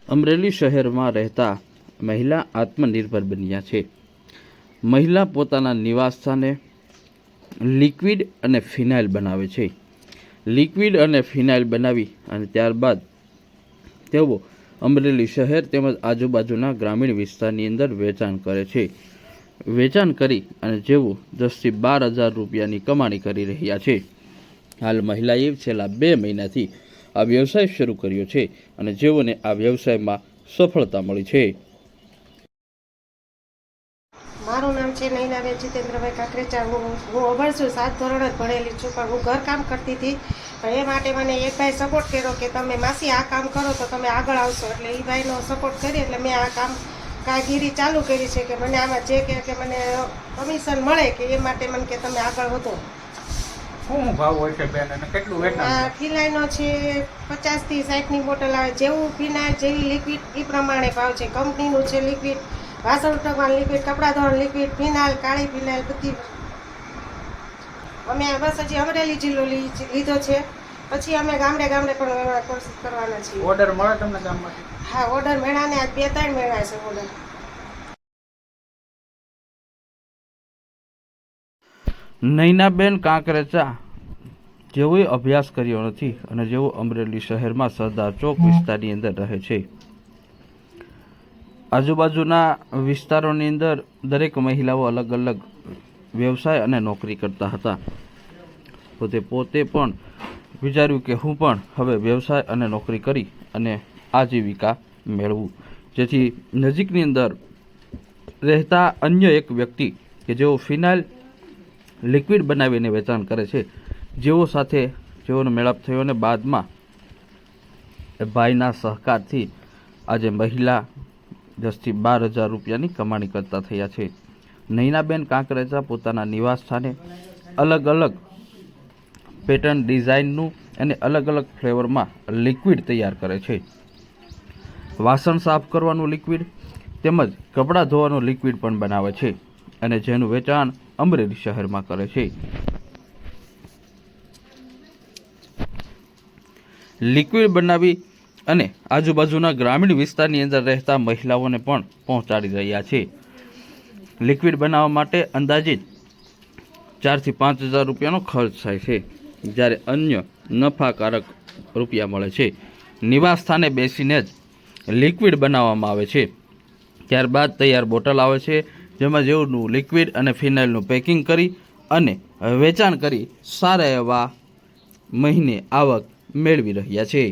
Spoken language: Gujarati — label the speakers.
Speaker 1: અમરેલી શહેરમાં રહેતા મહિલા આત્મનિર્ભર બન્યા છે। મહિલા પોતાના નિવાસ સ્થાને લિક્વિડ અને ફિનાઇલ બનાવે છે। લિક્વિડ અને ફિનાઇલ બનાવી અને ત્યારબાદ તેઓ અમરેલી શહેર તેમજ આજુબાજુના ગ્રામીણ વિસ્તારની અંદર વેચાણ કરે છે। વેચાણ કરી અને જેઓ 10 થી 12 હજાર રૂપિયાની કમાણી કરી રહ્યા છે। હાલ મહિલાએ છેલ્લા 2 મહિનાથી આ વ્યવસાય શરૂ કર્યો છે અને જેઓને આ વ્યવસાયમાં સફળતા મળી છે।
Speaker 2: મારું નામ છે નૈનાબેન જીતેન્દ્રભાઈ કાકરેચા। હું અભણ છું, 7 ધોરણ જ ભણેલી છું, પણ હું ઘરકામ કરતી હતી। પણ એ માટે મને એક ભાઈ સપોર્ટ કર્યો કે તમે માસી આ કામ કરો તો તમે આગળ આવશો, એટલે એ ભાઈનો સપોર્ટ કરી એટલે મેં આ કામગીરી ચાલુ કરી છે કે મને આમાં જે કે મને કમિશન મળે કે એ માટે મને કે તમે આગળ વધો।
Speaker 3: શું ભાવ હોય છે બેન અને કેટલું વેચાણ?
Speaker 2: ફિનાઇલનો છે 50 થી 60ની બોટલ આવે, જેવું ફિનાઇલ જેવી લિક્વિડ એ પ્રમાણે ભાવ છે। કંપનીનું છે લિક્વિડ, વાસણ ઉટકવાનું લિક્વિડ, કપડાં ધોવાનું લિક્વિડ, ફિનાઇલ, કાળી ફિનાઇલ બધી। અમે બસ હજી અમરેલી જિલ્લો લીધો છે, પછી અમે ગામડે ગામડે પણ કોશિશ કરવાના છીએ।
Speaker 3: ઓર્ડર મળે તમને ગામમાંથી?
Speaker 2: હા, ઓર્ડર મળ્યા ને આજ 2-3 મળ્યા છે ઓર્ડર।
Speaker 1: નૈનાબેન કાંકરેચા જેઓએ અભ્યાસ કર્યો નથી અને જેઓ અમરેલી શહેરમાં સરદાર ચોક વિસ્તારની અંદર રહે છે। આજુબાજુના વિસ્તારોની અંદર દરેક મહિલાઓ અલગ અલગ વ્યવસાય અને નોકરી કરતા હતા। પોતે પણ વિચાર્યું કે હું પણ હવે વ્યવસાય અને નોકરી કરી અને આજીવિકા મેળવું, જેથી નજીકની અંદર રહેતા અન્ય એક વ્યક્તિ કે જેઓ ફિનાઇલ લિક્વિડ બનાવીને વેચાણ કરે છે, જેઓ સાથે જેઓનો મેળાપ થયો અને બાદમાં ભાઈના સહકારથી આજે મહિલા 10 થી 12 હજાર રૂપિયાની કમાણી કરતા થયા છે। નૈનાબેન કાંકરેચા પોતાના નિવાસ સ્થાને અલગ અલગ પેટર્ન ડિઝાઇનનું અને અલગ અલગ ફ્લેવરમાં લિક્વિડ તૈયાર કરે છે। વાસણ સાફ કરવાનું લિક્વિડ તેમજ કપડાં ધોવાનું લિક્વિડ પણ બનાવે છે અને જેનું વેચાણ અમરેલી શહેરમાં કરે છે। લિક્વિડ બનાવી અને આજુબાજુના ગ્રામીણ વિસ્તારની અંદર રહેતા મહિલાઓને પણ પહોંચાડી રહ્યા છે। લિક્વિડ બનાવવા માટે અંદાજિત 4 થી 5 હજાર રૂપિયાનો ખર્ચ થાય છે, જ્યારે અન્ય નફાકારક રૂપિયા મળે છે। નિવાસ સ્થાને બેસીને જ લિક્વિડ બનાવવામાં આવે છે, ત્યારબાદ તૈયાર બોટલ આવે છે, જેમાં જેઓનું લિક્વિડ અને ફિનાઇલનું પેકિંગ કરી અને વેચાણ કરી સારા એવા મહિને આવક મેળવી રહ્યા છે।